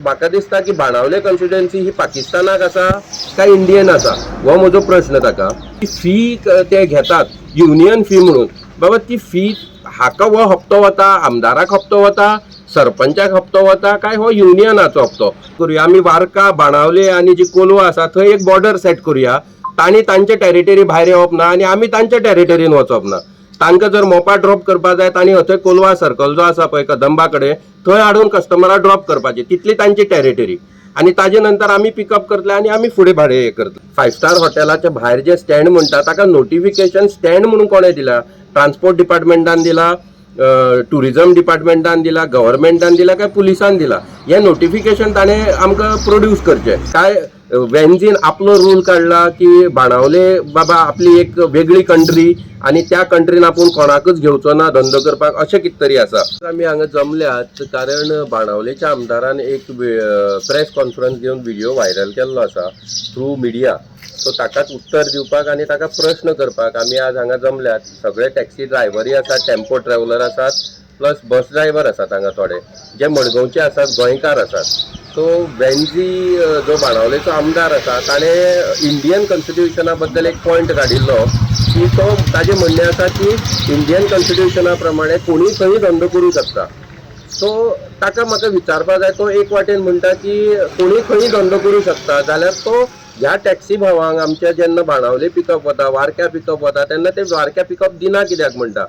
म्हाका दिसता की बाणावले कॉन्स्टिट्युएन्सी ही पाकिस्तानाक आसा काय इंडियन आसा हो म्हजो प्रश्न ताका. फी ते घेतात युनियन फी म्हणून, बाबा ती फी हाका हो हप्तो वता, आमदाराक हप्तो वता, सरपंचाक हप्तो वता, काय हो युनियनाचो हप्तो करूया. आमी वार्का, बाणावले आनी जी कोलवा आसा थंय एक बॉर्डर सेट करूया. तांणी तांचे टेरिटरी भायर येवप ना आनी आमी तांच्या टेरिटरीन वचप ना. तांकां जर मोपा ड्रॉप करपा जाय तांणी थंय कोलवा सर्कल जो आसा पळय कदंबा कडेन थंय हाडून कस्टमराक ड्रॉप करपाची, तितली तांची टेरिटरी. आनी ताजे नंतर आमी पिकअप करतले आनी आमी फुडें भाडें हे करतले. 5 स्टार हॉटेलाच्या भायर जे स्टँड म्हणटा ताका नोटिफिकेशन स्टँड म्हणून कोणें दिला? ट्रान्सपोर्ट डिपार्टमेंटान दिला, टुरिझम डिपार्टमेंटान दिला, गव्हर्मेंटान दिला काय पुलिसान दिला? हे नोटिफिकेशन ताणें आमकां प्रोड्यूस करचें. काय वेन्झीन आपलो रूल काडला की बाणावले बाबा आपली एक वेगळी कंट्री आणि त्या कंट्रीन आपूण कोणाकच घेवचो ना धंदो करपाक, अशें कितें तरी आसा. आमी हांगा जमल्यात कारण बाणावलेच्या आमदारान एक प्रेस कॉन्फरन्स घेवन व्हिडिओ व्हायरल केल्लो आसा थ्रू मिडिया. सो ताकाच उत्तर दिवपाक आनी ताका प्रश्न करपाक आमी आज हांगा जमल्यात. सगळे टॅक्सी ड्रायव्हरी आसात, टेम्पो ट्रॅव्हलर आसात, प्लस बस ड्रायव्हर आसात हांगा थोडे, जे मडगांवचे आसात, गोंयकार आसात. सो वेन्झी जो बाणावलेचो आमदार आसा ताणें इंडियन कॉन्स्टिट्युशना बद्दल एक पॉयंट काडिल्लो की तो ताजें म्हणणें आसा की इंडियन कॉन्स्टिट्युशना प्रमाणे कोणूय खंय धंदो करूं शकता. सो ताका म्हाका विचारपाक जाय, तो एक वाटेन म्हणटा की कोणूय खंय धंदो करूं शकता, जाल्यार तो ह्या टॅक्सी भावांक आमच्या जेन्ना बाणावले पिकअप वता, वारक्या पिकअप वता तेन्ना ते वारक्या पिकअप दिना कित्याक म्हणटा.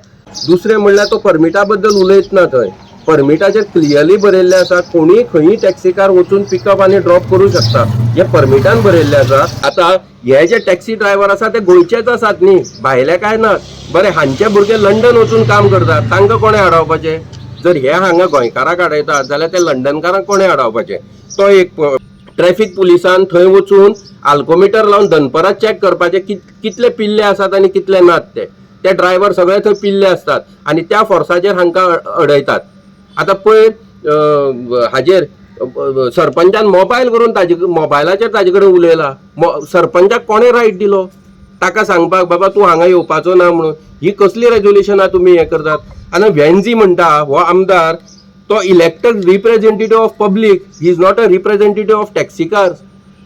दुसरें म्हणल्यार तो परमिटा बद्दल उलयत ना. थंय परमिटाचेर क्लियरली बरयल्लें आसा कोणूय खंयी टॅक्सीकार वचून पिकअप आनी ड्रॉप करूं शकता, हे परमिटान बरयल्लें आसा. आतां हे जे टॅक्सी ड्रायव्हर आसा ते गोंयचेच आसात न्ही, भायले काय ना. बरें, हांचे भुरगे लंडन वचून काम करतात, तांकां कोणें हाडवपाचें? जर हे हांगा गोंयकाराक हाडयतात जाल्यार ते लंडनकारांक कोणें हाडवपाचें? तो एक ट्रॅफिक पुलिसान थंय वचून आल्कोमिटर लावन दनपरां चॅक करपाचे कितले पिल्ले आसात आनी कितले नात ते ड्रायव्हर सगळे थंय पिल्ले असतात आनी त्या फोर्साचेर हांकां अडयतात. आतां पळय हाजेर सरपंचान मोबायल करून मोबायलाचेर ताजे कडेन उलयला. सरपंचाक कोणें रायट दिलो ताका सांगपाक बाबा तूं हांगा येवपाचो ना म्हणून? ही कसली रेजोल्युशनां तुमी हे करतात? आनी वेन्झी म्हणटा हो आमदार, तो elected representative of public, he is not a representative of taxi cars.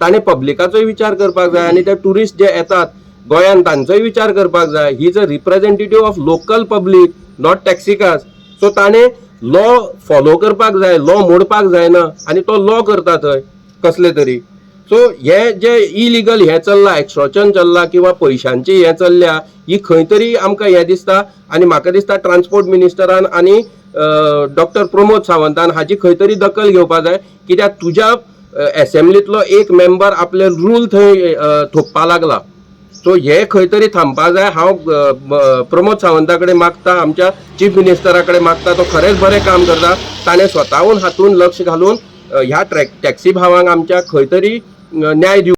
ताणें पब्लिकाचोय विचार करपाक जाय आनी ते टुरिस्ट जे येतात गोंयान तांचोय विचार करपाक जाय. He is a representative of local public, not taxi cars. So ताणें लॉ फॉलो करपाक जाय, लॉ मोडपाक जायना आनी तो लॉ करता थंय कसले तरी. सो हे जे इलिगल हे चल्ला, एक्स्ट्रॉशन चल्ला किंवा पयशांची हे चल्ल्या, ही खंय तरी आमकां हे दिसता. आनी म्हाका दिसता ट्रान्सपोर्ट मिनिस्टरान आनी डॉक्टर प्रमोद सावंतान हाची खंय तरी दखल घेवपाक जाय. कित्याक तुज्या असेंब्लीतलो एक मेंबर आपले रूल थंय थोपपाक लागला. सो हे खंय तरी थांबपाक जाय. हांव प्रमोद सावंता कडेन मागता, आमच्या चीफ मिनिस्टरा कडेन मागता, तो खरेंच बरें काम करता. ताणें स्वताहून हातून लक्ष घालून ह्या टॅक्सी भावांक आमच्या खंय तरी न्याय दिवं.